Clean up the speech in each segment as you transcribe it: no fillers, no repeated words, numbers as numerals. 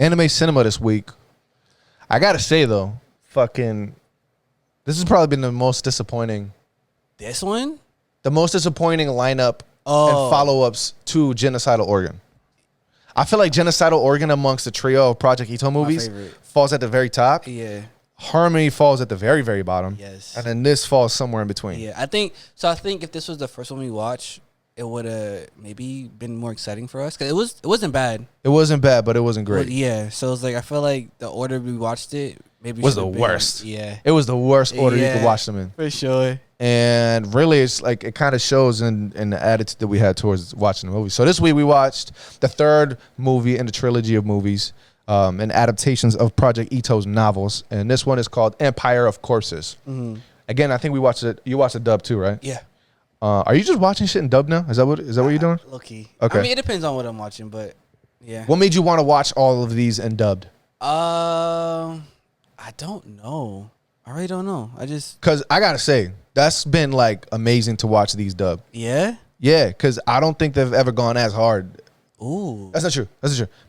Anime cinema this week. I gotta say though, this has probably been the most disappointing. This one? The most disappointing lineup and follow-ups to Genocidal Organ. I feel like Genocidal Organ amongst the trio of Project Ito movies falls at the very top. Yeah. Harmony falls at the very, very bottom. Yes. And then this falls somewhere in between. Yeah, I think if this was the first one we watched, it would have maybe been more exciting for us because it wasn't bad. It wasn't bad, but it wasn't great. But yeah, so it's like I feel like the order we watched it maybe was the worst. Yeah, it was the worst order you could watch them in for sure. And really, it's like it kind of shows in the attitude that we had towards watching the movie. So this week we watched the third movie in the trilogy of movies and adaptations of Project Ito's novels, and this one is called Empire of Corpses. Mm-hmm. Again, I think we watched it. You watched the dub too, right? Yeah. Are you just watching shit in dub now? Is that what you're doing? Low key. Okay. I mean, it depends on what I'm watching, but yeah. What made you want to watch all of these in dubbed? I don't know. I really don't know. Because I gotta say that's been like amazing to watch these dub. Yeah. Yeah, because I don't think they've ever gone as hard. Ooh. That's not true.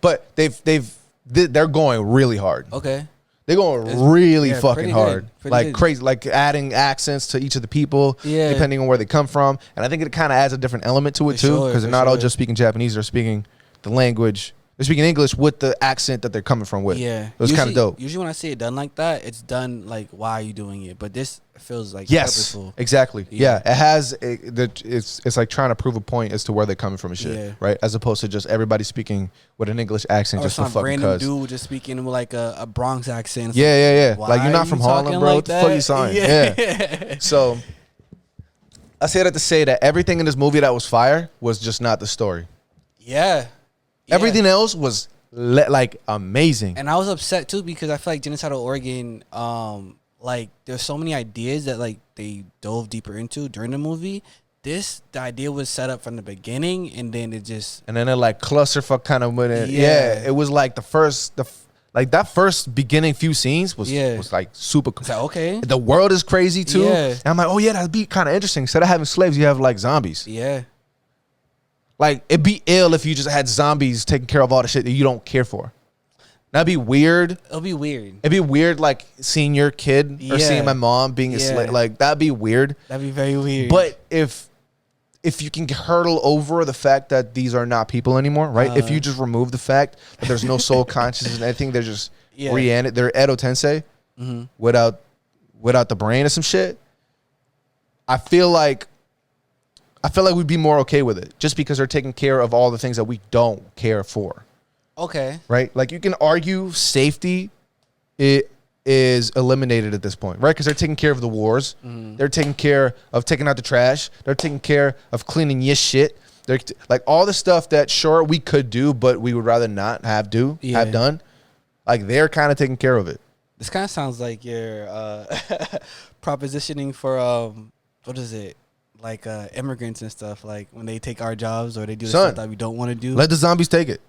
But they're going really hard. Okay. They're going really fucking hard. Like good. Crazy, like adding accents to each of the people, depending on where they come from. And I think it kind of adds a different element to it too, because they're not all just speaking Japanese; they're speaking the language. They're speaking English with the accent that they're coming from with. Yeah, it was kind of dope. Usually when I see it done like that, it's done like, why are you doing it? But this feels like purposeful. Exactly. Yeah, it has. It's like trying to prove a point as to where they're coming from and shit, right? As opposed to just everybody speaking with an English accent, or just for fucking random dude just speaking with like a Bronx accent. Yeah. Like you're not from Harlem, bro. What the fuck you saying? Yeah. So I say that to say that everything in this movie that was fire was just not the story. Yeah. Everything else was like amazing. And I was upset too because I feel like Genocidal Organ, like there's so many ideas that like they dove deeper into during the movie. The idea was set up from the beginning, and then it like clusterfuck kind of went in. Yeah, it was like that first beginning few scenes was like super. Like, okay, the world is crazy too. Yeah. And I'm like, oh yeah, that'd be kind of interesting. Instead of having slaves, you have like zombies. Yeah. Like, it'd be ill if you just had zombies taking care of all the shit that you don't care for. That'd be weird. It'll be weird. It'd be weird, like, seeing your kid or seeing my mom being a slave. Like, that'd be weird. That'd be very weird. But if you can hurdle over the fact that these are not people anymore, right? If you just remove the fact that there's no soul consciousness and anything, they're just they're Edo Tensei without the brain or some shit. I feel like we'd be more okay with it just because they're taking care of all the things that we don't care for. Okay. Right? Like you can argue safety it is eliminated at this point, right? Because they're taking care of the wars. They're taking care of taking out the trash. They're taking care of cleaning your shit. They're like all the stuff that sure we could do, but we would rather not have done. Like they're kind of taking care of it. This kind of sounds like you're propositioning for what is it? Like immigrants and stuff, like when they take our jobs or they do the stuff that we don't want to do. Let the zombies take it.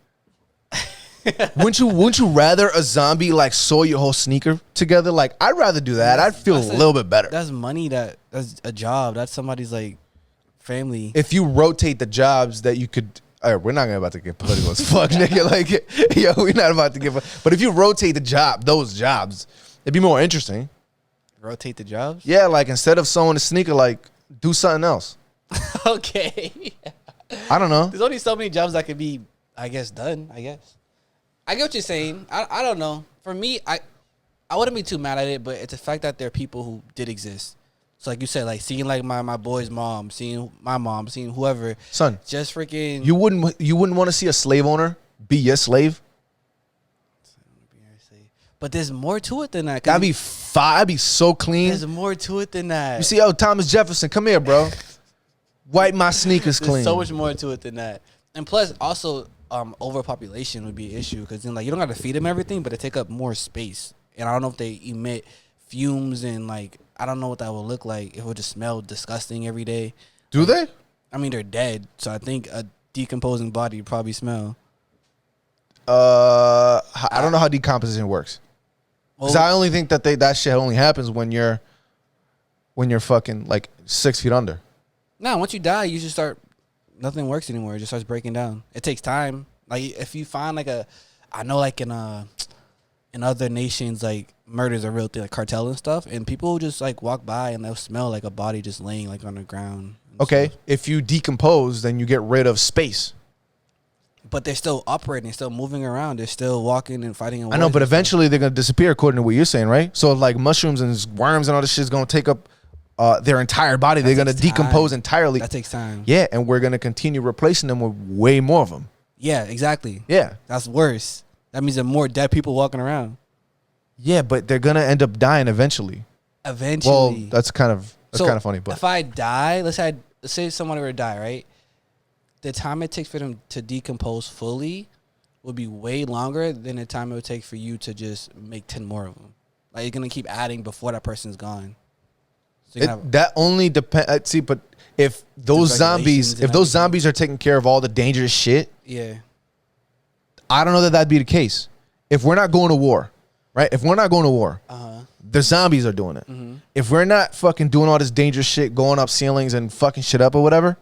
Wouldn't you rather a zombie like sew your whole sneaker together? Like I'd rather do that. I'd feel a little bit better. That's money. That's a job. That's somebody's like family. If you rotate the jobs that you could. All right, we're not about to get political as fuck, nigga. Like, yo, we're not about to get. But if you rotate those jobs, it'd be more interesting. Rotate the jobs? Yeah, like instead of sewing a sneaker, like. Do something else. Okay. I don't know. There's only so many jobs that could be, I guess, done. I guess. I get what you're saying. I don't know. For me, I wouldn't be too mad at it, but it's the fact that there are people who did exist. So like you said, like seeing like my boy's mom, seeing my mom, seeing whoever. Son, just freaking. You wouldn't want to see a slave owner be your slave. But there's more to it than that. That'd be I'd be so clean. There's more to it than that. You see, Thomas Jefferson, come here, bro. Wipe my sneakers clean. There's so much more to it than that. And plus, also, overpopulation would be an issue because then, like, you don't got to feed them everything, but they take up more space. And I don't know if they emit fumes and, like, I don't know what that would look like. It would just smell disgusting every day. Do they? I mean, they're dead, so I think a decomposing body would probably smell. I don't know how decomposition works. Because I only think that shit only happens when you're fucking like 6 feet under. No, once you die, you just nothing works anymore. It just starts breaking down. It takes time. Like if you find like a I know like in other nations, like murders are real thing, like cartel and stuff, and people just like walk by and they'll smell like a body just laying like on the ground. Okay, stuff. if you decompose, then you get rid of space. But they're still operating, still moving around. They're still walking and fighting. I know, but eventually they're gonna disappear, according to what you're saying, right? So like mushrooms and worms and all this shit is gonna take up their entire body. They're gonna decompose entirely. That takes time. Yeah, and we're gonna continue replacing them with way more of them. Yeah, exactly. Yeah, That's worse. That means there are more dead people walking around. yeah, but they're gonna end up dying eventually. Eventually. Well, that's kind of funny, but if I die, let's say someone were to die, right? The time it takes for them to decompose fully would be way longer than the time it would take for you to just make 10 more of them. Like, you're going to keep adding before that person's gone. So that only depends. See, but if those zombies are taking care of all the dangerous shit, yeah, I don't know that that'd be the case. If we're not going to war, right? If we're not going to war, the zombies are doing it. Mm-hmm. If we're not fucking doing all this dangerous shit, going up ceilings and fucking shit up or whatever,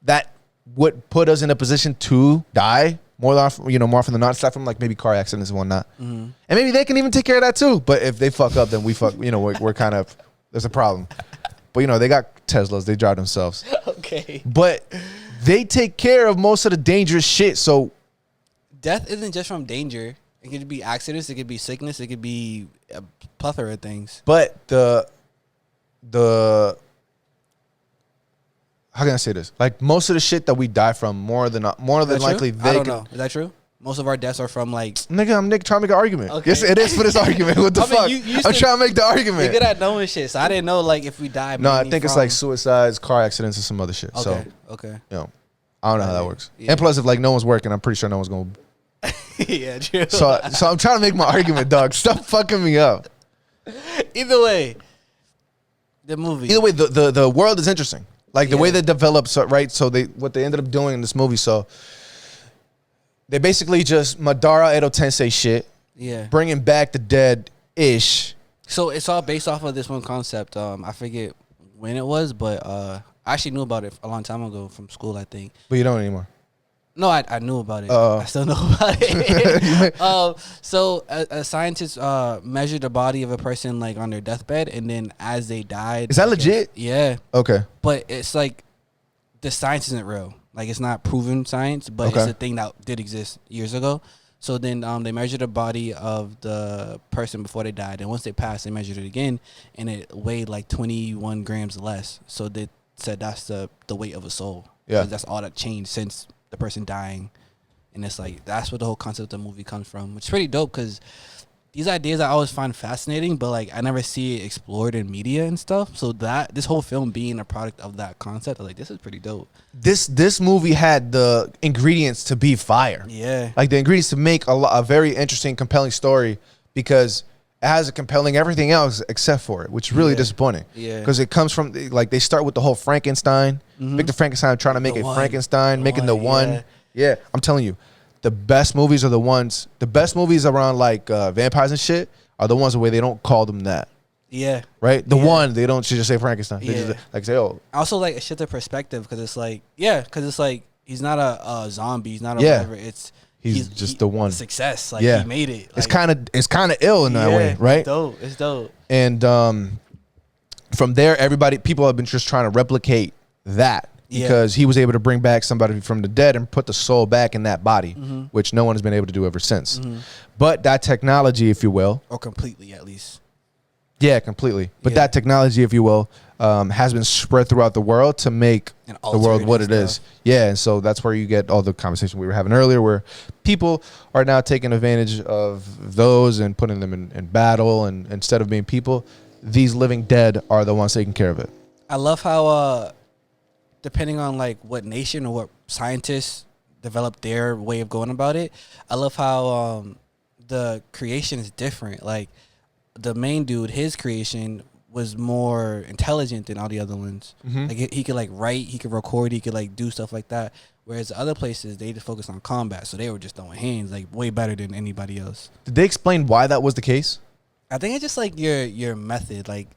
that would put us in a position to die more often than not, aside from like maybe car accidents and whatnot. Mm-hmm. And maybe they can even take care of that too. But if they fuck up, then we fuck. We're kind of, there's a problem. But they got Teslas, they drive themselves. Okay. But they take care of most of the dangerous shit. So death isn't just from danger. It could be accidents. It could be sickness. It could be a plethora of things. But the how can I say this? Like most of the shit that we die from, more than likely, I don't know. Is that true? Most of our deaths are from like. Nigga, I'm trying to make an argument. Okay. Yes, it is for this argument. What the fuck? I'm trying to make the argument. You're good at knowing shit, so I didn't know like if we die. No, I think it's like suicides, car accidents, and some other shit. Okay. So, okay. I don't know how that works. Yeah. And plus, if like no one's working, I'm pretty sure no one's gonna. Yeah, true. So I'm trying to make my argument, dog. Stop fucking me up. Either way, the movie. Either way, the world is interesting. Like the way they develop, right? So what they ended up doing in this movie, so they basically just Madara Edo Tensei shit. Yeah. Bringing back the dead-ish. So it's all based off of this one concept. I forget when it was, but I actually knew about it a long time ago from school, I think. But you don't anymore. No, I knew about it. I still know about it. So a scientist measured the body of a person like on their deathbed, and then as they died. Is that legit? Yeah. Okay. But it's like the science isn't real. Like it's not proven science, but it's a thing that did exist years ago. So then they measured the body of the person before they died, and once they passed, they measured it again, and it weighed like 21 grams less. So they said that's the weight of a soul. Yeah. That's all that changed since the person dying. And it's like that's where the whole concept of the movie comes from, which is pretty dope because these ideas I always find fascinating, but like I never see it explored in media and stuff. So this whole film being a product of that concept, I'm like, this is pretty dope. This movie had the ingredients to be fire. Yeah. Like the ingredients to make a very interesting, compelling story, because it has a compelling everything else except for it, which is really disappointing. Yeah. Because it comes from, like, they start with the whole Frankenstein, Victor Frankenstein trying to make it Frankenstein, making the one. Yeah. I'm telling you, the best movies around like vampires and shit are the ones where they don't call them that. Yeah. Right? The one, they don't just say Frankenstein. They just like say, oh. I also like a shift of perspective because it's like, he's not a zombie. He's not a whatever. He's just the one. Success. Like he made it. Like, it's kind of ill in that way, right? It's dope. And from there, people have been just trying to replicate that because he was able to bring back somebody from the dead and put the soul back in that body, which no one has been able to do ever since. But that technology, if you will, or completely at least. Yeah, completely. But that technology, if you will, has been spread throughout the world to make the world what it is. Yeah, and so that's where you get all the conversation we were having earlier, where people are now taking advantage of those and putting them in battle, and instead of being people, these living dead are the ones taking care of it. I love how, depending on like what nation or what scientists develop their way of going about it, I love how the creation is different. Like the main dude, his creation was more intelligent than all the other ones. Like he could like write, he could record, he could like do stuff like that. Whereas the other places, they just focused on combat, so they were just throwing hands like way better than anybody else. Did they explain why that was the case? I think it's just like your method. Like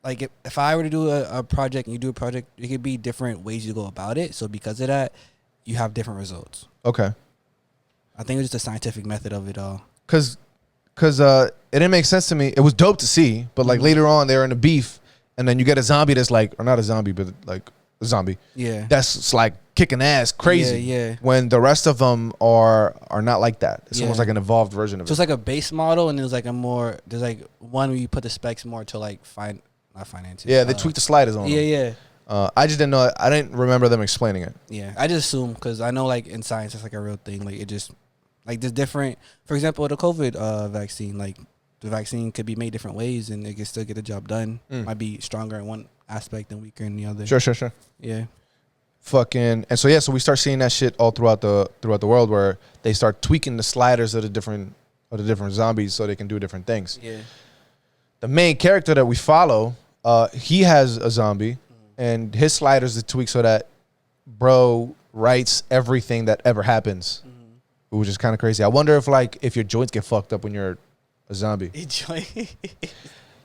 if I were to do a project and you do a project, it could be different ways you go about it. So because of that, you have different results. Okay. I think it was just the scientific method of it all. Cause it didn't make sense to me. It was dope to see, but like later on they're in a beef, and then you get a zombie that's like, or not a zombie, but like a zombie. Yeah. That's like kicking ass crazy. Yeah. When the rest of them are not like that. It's almost Yeah. like an evolved version of So it. it's like a base model, and there's like there's like one where you put the specs more to like not finances. Yeah, they tweaked the sliders on them. Yeah. I just didn't know. I didn't remember them explaining it. Yeah, I just assume because I know like in science it's like a real thing. Like it just like there's different. For example, the COVID vaccine, like the vaccine could be made different ways and it can still get the job done. Might be stronger in one aspect and weaker in the other. Sure. Yeah. Fucking and so we start seeing that shit all throughout the world where they start tweaking the sliders of the different zombies so they can do different things. Yeah. The main character that we follow, he has a zombie, and his sliders are tweaked so that bro writes everything that ever happens, which is kind of crazy. I wonder if your joints get fucked up when you're a zombie.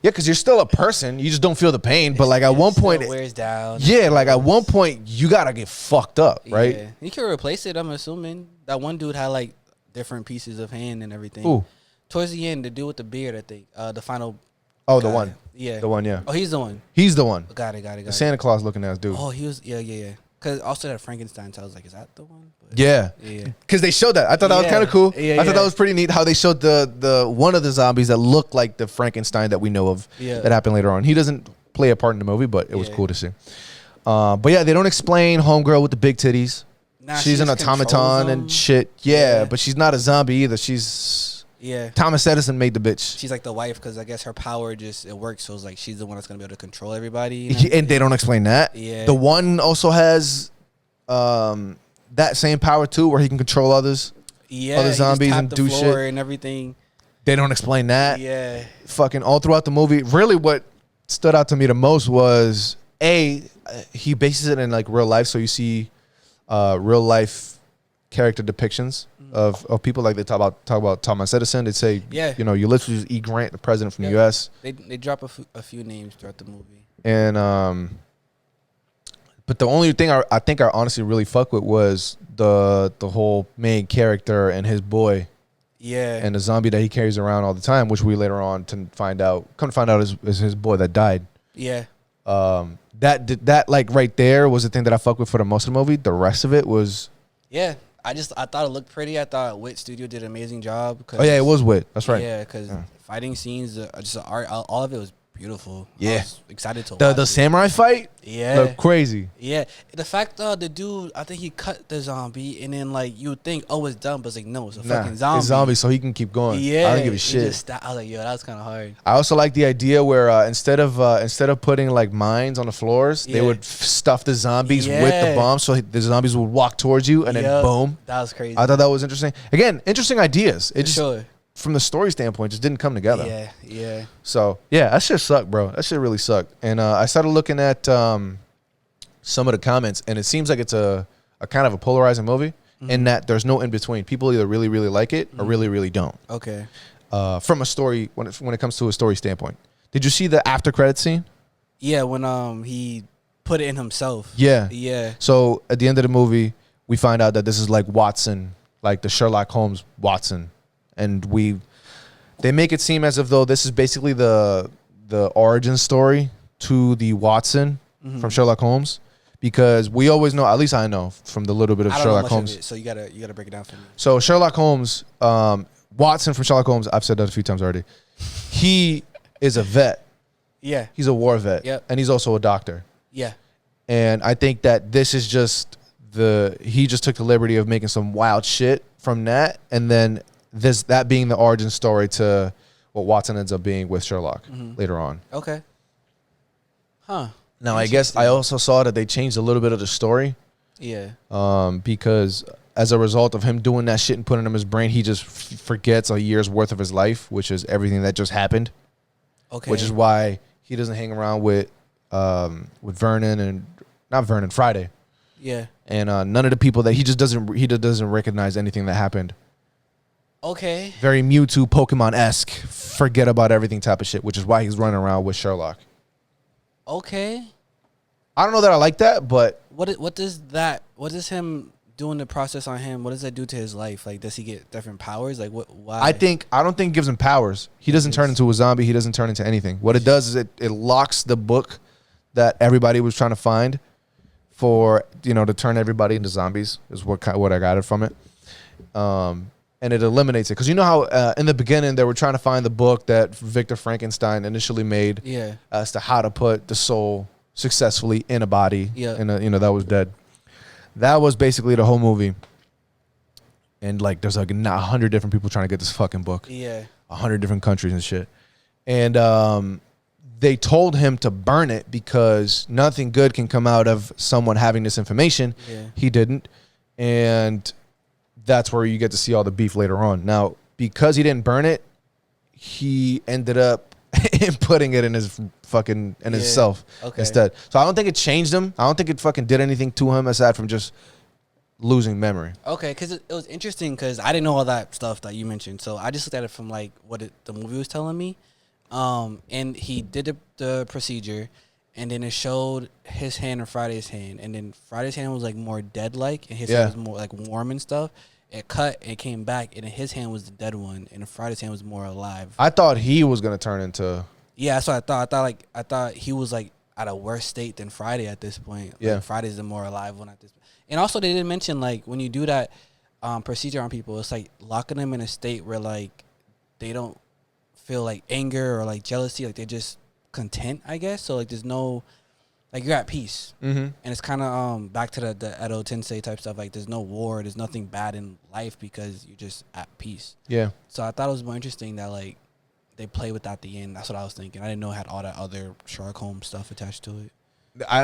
Yeah, because you're still a person. You just don't feel the pain. But like at one point, it wears down. yeah, like at one point you gotta get fucked up, right? Yeah. You can replace it. I'm assuming that one dude had like different pieces of hand and everything. Ooh. Towards the end, the dude with the beard, I think, the final. Oh, the guy. one. Yeah. The one, yeah. Oh, he's the one. He's the one. Got it. The Santa Claus looking ass dude. Oh, he was. Yeah. Because also that Frankenstein. So I was like, is that the one? But Yeah. Because they showed that. I thought that was kind of cool. Yeah, I thought that was pretty neat how they showed the one of the zombies that looked like the Frankenstein that we know of that happened later on. He doesn't play a part in the movie, but it was cool to see. But yeah, they don't explain Homegirl with the big titties. Nah, She's an automaton and shit. Yeah, but she's not a zombie either. She's... Yeah. Thomas Edison made the bitch. She's like the wife because I guess her power it works. So it's like she's the one that's going to be able to control everybody. You know? And they don't explain that. Yeah. The one also has that same power too where he can control others. Yeah. Other zombies and do shit. And everything. They don't explain that. Yeah. Fucking all throughout the movie. Really what stood out to me the most was he bases it in like real life. So you see real life character depictions of people, like they talk about Thomas Edison. They'd say, Ulysses E. Grant, the president from the U.S. They drop a few names throughout the movie. And but the only thing I think I honestly really fuck with was the whole main character and his boy. Yeah. And the zombie that he carries around all the time, which we later on come to find out is his boy that died. Yeah. That like right there was the thing that I fuck with for the most of the movie. The rest of it was... Yeah. I thought it looked pretty. I thought Wit Studio did an amazing job. Oh yeah, it was Wit. That's right. Yeah, because fighting scenes, just the art, all of it was beautiful. Yeah. I was excited to watch the samurai fight. Yeah. Looked crazy. Yeah. The fact the dude, I think he cut the zombie, and then like you would think, oh, it's done, but it's like no, it's a fucking zombie. It's zombie, so he can keep going. Yeah. I don't give a shit. I was like, yo, that was kind of hard. I also like the idea where instead of putting like mines on the floors, they would stuff the zombies with the bombs, so the zombies would walk towards you, and then boom. That was crazy. I thought that was interesting. Again, interesting ideas. It just sure. From the story standpoint, just didn't come together. Yeah. So yeah, that shit sucked, bro. That shit really sucked. And I started looking at some of the comments, and it seems like it's a kind of a polarizing movie in that there's no in between. People either really, really like it or really, really don't. Okay. From a story when it comes to a story standpoint, did you see the after credit scene? Yeah, when he put it in himself. Yeah. So at the end of the movie, we find out that this is like Watson, like the Sherlock Holmes Watson. And they make it seem as if though this is basically the origin story to the Watson from Sherlock Holmes, because we always know, at least I know from the little bit of Sherlock Holmes. So you gotta break it down for me. So Sherlock Holmes, Watson from Sherlock Holmes, I've said that a few times already. He is a vet. Yeah. He's a war vet. Yep. And he's also a doctor. Yeah. And I think that this is just he just took the liberty of making some wild shit from that, and then that being the origin story to what Watson ends up being with Sherlock later on. Okay. Huh. Now, I guess I also saw that they changed a little bit of the story. Yeah. Because as a result of him doing that shit and putting it in his brain, he just forgets a year's worth of his life, which is everything that just happened. Okay. Which is why he doesn't hang around with Vernon and not Vernon, Friday. Yeah. And none of the people that he just doesn't recognize anything that happened. Okay. Very Mewtwo, Pokemon-esque, forget about everything type of shit, which is why he's running around with Sherlock. Okay. I don't know that I like that, but What does him doing the process on him, what does that do to his life? Like, does he get different powers? Like, what? Why? I don't think it gives him powers. He doesn't turn into a zombie. He doesn't turn into anything. What it does is it locks the book that everybody was trying to find for, to turn everybody into zombies is what I got it from it. And it eliminates it. Because you know how in the beginning they were trying to find the book that Victor Frankenstein initially made as to how to put the soul successfully in a body that was dead. That was basically the whole movie. And like there's like 100 different people trying to get this fucking book. Yeah. 100 different countries and shit. And they told him to burn it because nothing good can come out of someone having this information. Yeah. He didn't. And that's where you get to see all the beef later on. Now, because he didn't burn it, he ended up putting it in his fucking himself instead. So I don't think it changed him. I don't think it fucking did anything to him aside from just losing memory. Okay, because it was interesting because I didn't know all that stuff that you mentioned. So I just looked at it from like the movie was telling me. And he did the procedure, and then it showed his hand and Friday's hand, and then Friday's hand was like more dead-like, and his hand was more like warm and stuff. It cut and it came back, and his hand was the dead one, and Friday's hand was more alive. I thought he was gonna turn into. Yeah, that's what I thought. I thought he was like at a worse state than Friday at this point. Like, Friday's the more alive one at this point. And also they didn't mention like when you do that procedure on people, it's like locking them in a state where like they don't feel like anger or like jealousy, like they're just content, I guess. So like there's no, like you're at peace, and it's kind of back to the Edo Tensei type stuff. Like there's no war, there's nothing bad in life because you're just at peace. Yeah. So I thought it was more interesting that like they play with that at the end. That's what I was thinking. I didn't know it had all that other Sherlock Holmes stuff attached to it.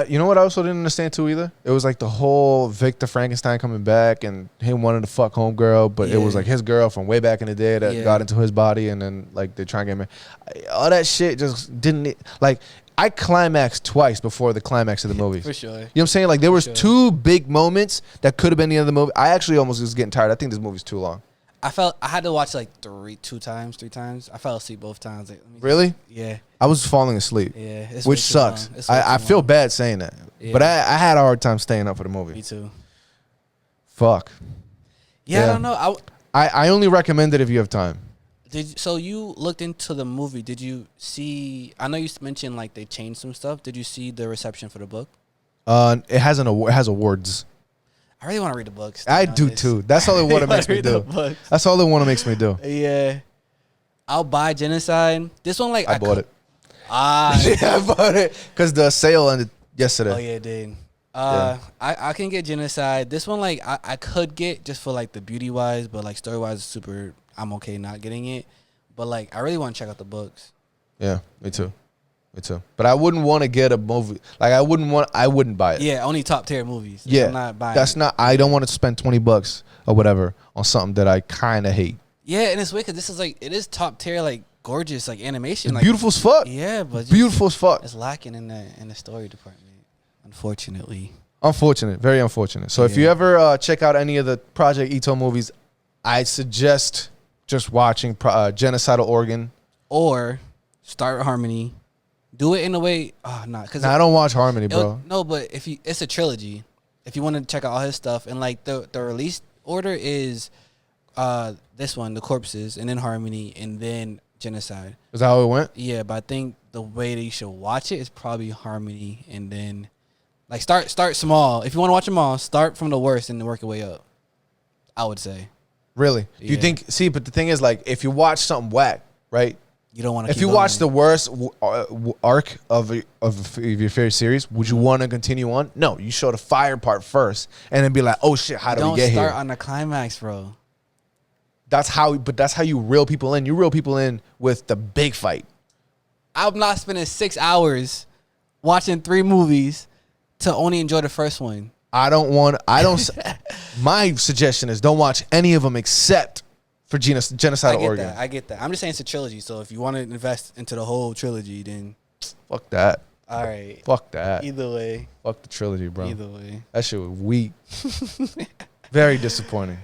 You know what I also didn't understand too either? It was like the whole Victor Frankenstein coming back and him wanting to fuck homegirl, but it was like his girl from way back in the day that got into his body, and then like they try and get married. All that shit just didn't, like, I climaxed twice before the climax of the movie. For sure. You know what I'm saying? Like there was two big moments that could have been the other movie. I actually almost was getting tired. I think this movie's too long. I had to watch like three times. I fell asleep both times. Like, really? Yeah. I was falling asleep. Yeah. Which sucks. I feel bad saying that. Yeah. But I had a hard time staying up for the movie. Me too. Fuck. Yeah, I don't know. I only recommend it if you have time. So you looked into the movie. Did you see, I know you mentioned like they changed some stuff. Did you see the reception for the book? It has awards. I really want to read the books. I do too. That's all it want to makes me do. That's all it want to makes me do. Yeah. I'll buy Genocide. This one, like, I bought it. Yeah, I bought it because the sale ended yesterday. Oh yeah, it did. I can get Genocide. This one, like, I could get just for like the beauty wise, but like story wise, super. I'm okay not getting it. But like, I really want to check out the books. Yeah, me too. Me too. But I wouldn't want to get a movie. Like I wouldn't buy it. Yeah, only top tier movies. Yeah, I'm not buying that's it. not. I don't want to spend $20 or whatever on something that I kind of hate. Yeah, and it's weird because this is like, it is top tier, like gorgeous, like animation, it's like beautiful as fuck. Yeah, but beautiful as fuck. It's lacking in the story department, unfortunately. Unfortunate, very unfortunate. So if you ever check out any of the Project Ito movies, I suggest just watching Genocidal Organ or start Harmony. Do it in a way. Because I don't watch Harmony, bro. No, but it's a trilogy. If you want to check out all his stuff, and like the release order is this one, The Corpses, and then Harmony, and then Genocide. Is that how it went? Yeah, but I think the way that you should watch it is probably Harmony, and then like start small. If you want to watch them all, start from the worst and then work your way up, I would say. Really? Do you think? See, but the thing is, like, if you watch something whack, right? You don't want to. If you watch the worst arc of your favorite series, would you want to continue on? No, you show the fire part first, and then be like, "Oh shit, how do we get here?" Don't start on the climax, bro. That's how you reel people in. You reel people in with the big fight. I'm not spending 6 hours watching 3 movies to only enjoy the first one. My suggestion is don't watch any of them except for Genocidal Organ. I get that. I'm just saying it's a trilogy, so if you want to invest into the whole trilogy, then fuck that. All right. Fuck that. Either way. Fuck the trilogy, bro. Either way. That shit was weak. Very disappointing.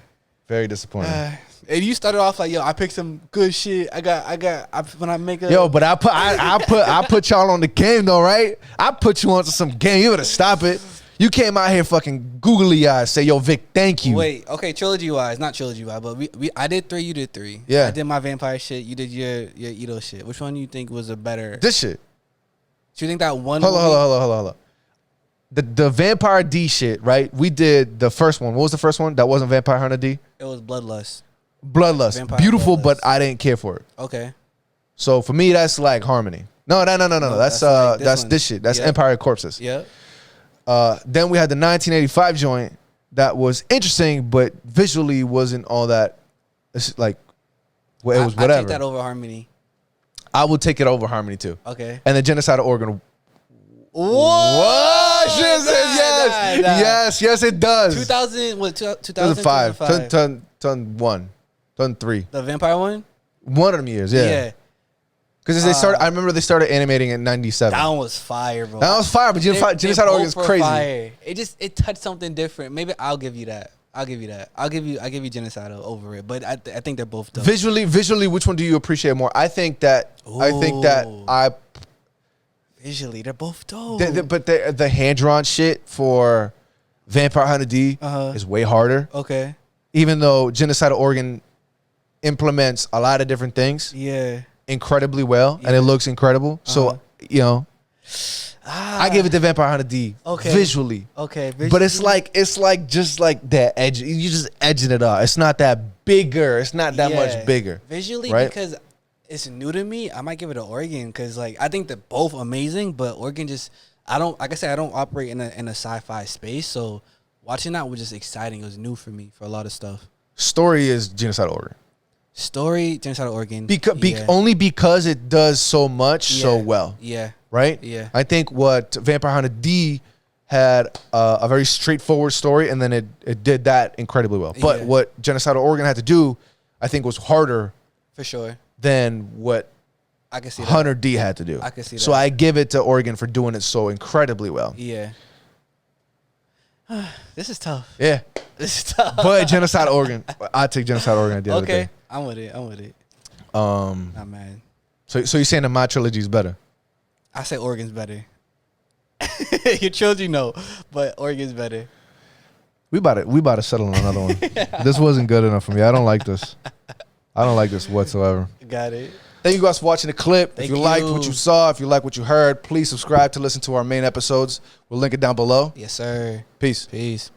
Very disappointing. And you started off like, yo, I picked some good shit. When I make a but I put y'all on the game though, right? I put you onto some game. You better stop it. You came out here fucking googly eyes, say, yo, Vic, thank you. Wait, okay, trilogy wise, not trilogy wise, but I did 3, you did 3. Yeah. I did my vampire shit, you did your Ito shit. Which one do you think was a better? This shit. Do you think that one? Hold on. The Vampire D shit, right? We did the first one. What was the first one? That wasn't Vampire Hunter D? It was Bloodlust. Bloodlust. Vampire Beautiful, Bloodlust. but I didn't care for it. Okay. So for me, that's like Harmony. No. That's like this that's one. this shit. That's Yeah. Empire of Corpses. Yeah. Then we had the 1985 joint that was interesting, but visually wasn't all that. It's like, well, it was I whatever. take that over Harmony. I would take it over Harmony too. Okay. And the Genocide of Oregon. What? Yes, it does. 2000 what? 2005. 2001. 2003. The vampire one. One of them years, yeah. Because they started. I remember they started animating in '97. That one was fire, bro. That was fire, but Genocide of Oregon is crazy. Fire. It touched something different. Maybe I'll give you that. I'll give you Genocide over it. But I think they're both dope. Visually, which one do you appreciate more? I think that Visually, they're both dope. But the hand drawn shit for Vampire Hunter D is way harder. Okay. Even though Genocide of Oregon implements a lot of different things incredibly well, and it looks incredible. So I give it to Vampire Hunter D visually. Okay, but it's like just like that edge. You just edging it up. It's not that bigger. It's not that much bigger visually, right? because it's new to me. I might give it to Oregon because like I think they're both amazing, but Oregon just I don't operate in a sci-fi space, so watching that was just exciting. It was new for me for a lot of stuff. Story is Genocide of Oregon. Story Genocide of Oregon only because it does so much so well. Yeah. Right? Yeah. I think what Vampire Hunter D had a very straightforward story, and then it did that incredibly well. But what Genocide of Oregon had to do, I think, was harder for sure than what I can see Hunter D had to do. I can see that. So I give it to Oregon for doing it so incredibly well. Yeah. This is tough. Yeah. This is tough. But Genocide of Oregon, I take Genocide of Oregon at the other day. I'm with it. Not mad. So you're saying that my trilogy is better? I say Oregon's better. Your trilogy, no, but Oregon's better. We about to settle on another one. This wasn't good enough for me. I don't like this. I don't like this whatsoever. Got it. Thank you guys for watching the clip. If you liked what you saw, if you like what you heard, please subscribe to listen to our main episodes. We'll link it down below. Yes, sir. Peace. Peace.